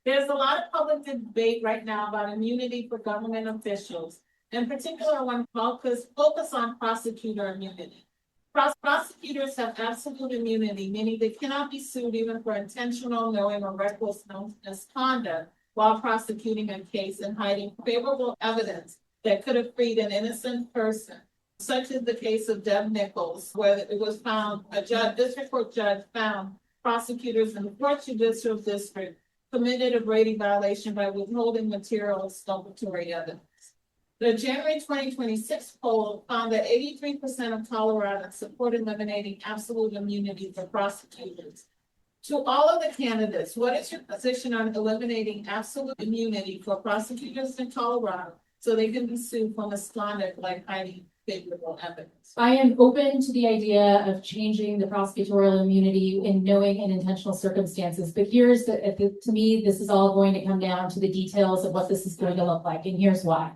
There's a lot of public debate right now about immunity for government officials, in particular when focus on prosecutor immunity. Prosecutors have absolute immunity, meaning they cannot be sued even for intentional, knowing, or reckless misconduct while prosecuting a case and hiding favorable evidence that could have freed an innocent person, such as the case of Deb Nicholls, where it was found, district court judge found prosecutors in the 4th Judicial District committed a Brady violation by withholding material exculpatory evidence. The January 2026 poll found that 83% of Coloradans support eliminating absolute immunity for prosecutors. To all of the candidates, what is your position on eliminating absolute immunity for prosecutors in Colorado so they can be sued for misconduct like hiding favorable evidence? I am open to the idea of changing the prosecutorial immunity in knowing and intentional circumstances, but here's to me, this is all going to come down to the details of what this is going to look like, and here's why.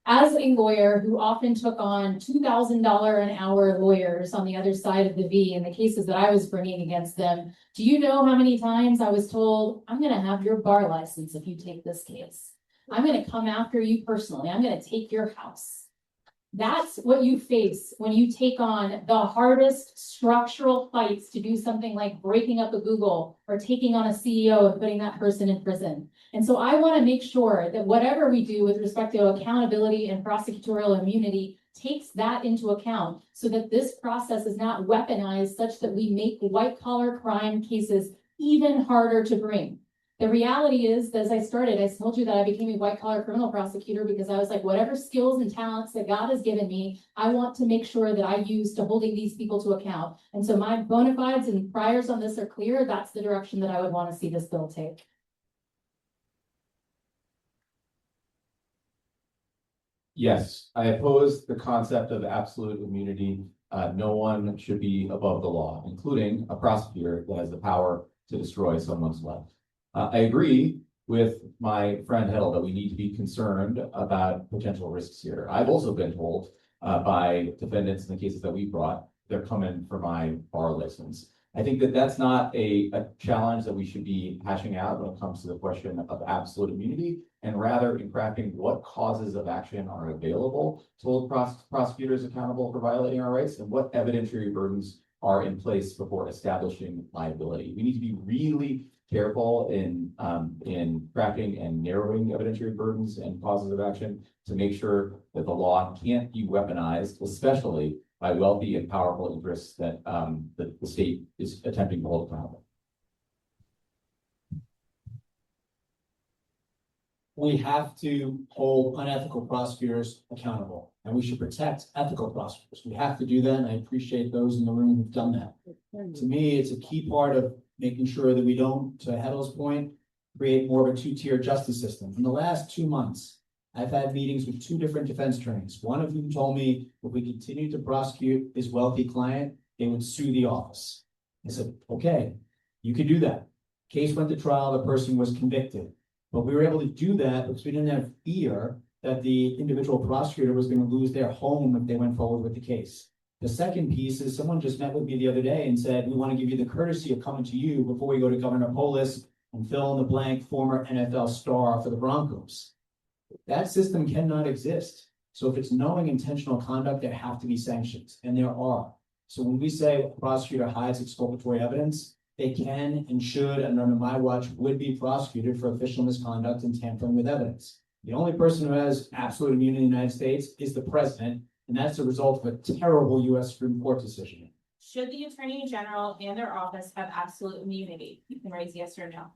As a lawyer who often took on $2,000 an hour lawyers on the other side of the V in the cases that I was bringing against them, do you know how many times I was told, I'm going to have your bar license if you take this case. I'm going to come after you personally. I'm going to take your house. That's what you face when you take on the hardest structural fights to do something like breaking up a Google or taking on a CEO and putting that person in prison. And so I want to make sure that whatever we do with respect to accountability and prosecutorial immunity takes that into account so that this process is not weaponized such that we make white collar crime cases even harder to bring. The reality is, as I told you that I became a white collar criminal prosecutor because I was like, whatever skills and talents that God has given me, I want to make sure that I use to holding these people to account. And so my bona fides and priors on this are clear. That's the direction that I would want to see this bill take. Yes, I oppose the concept of absolute immunity. No one should be above the law, including a prosecutor that has the power to destroy someone's life. I agree with my friend Hetal that we need to be concerned about potential risks here. I've also been told by defendants in the cases that we brought, they're coming for my bar license. I think that that's not a challenge that we should be hashing out when it comes to the question of absolute immunity, and rather in crafting what causes of action are available to hold prosecutors accountable for violating our rights and what evidentiary burdens are in place before establishing liability. We need to be really careful in crafting and narrowing evidentiary burdens and causes of action to make sure that the law can't be weaponized, especially by wealthy and powerful interests that the state is attempting to hold accountable. We have to hold unethical prosecutors accountable, and we should protect ethical prosecutors. We have to do that, and I appreciate those in the room who've done that. To me, it's a key part of making sure that we don't, to Hetal's point, create more of a two-tier justice system. In the last 2 months, I've had meetings with 2 different defense attorneys. One of whom told me if we continue to prosecute his wealthy client, they would sue the office. I said, okay, you could do that. Case went to trial, the person was convicted. But we were able to do that because we didn't have fear that the individual prosecutor was going to lose their home if they went forward with the case. The second piece is someone just met with me the other day and said, we want to give you the courtesy of coming to you before we go to Governor Polis and fill in the blank former NFL star for the Broncos. That system cannot exist. So if it's knowing intentional conduct, there have to be sanctions, and there are. So when we say a prosecutor hides exculpatory evidence, they can and should, and under my watch, would be prosecuted for official misconduct and tampering with evidence. The only person who has absolute immunity in the United States is the president, and that's a result of a terrible U.S. Supreme Court decision. Should the Attorney General and their office have absolute immunity? You can raise yes or no.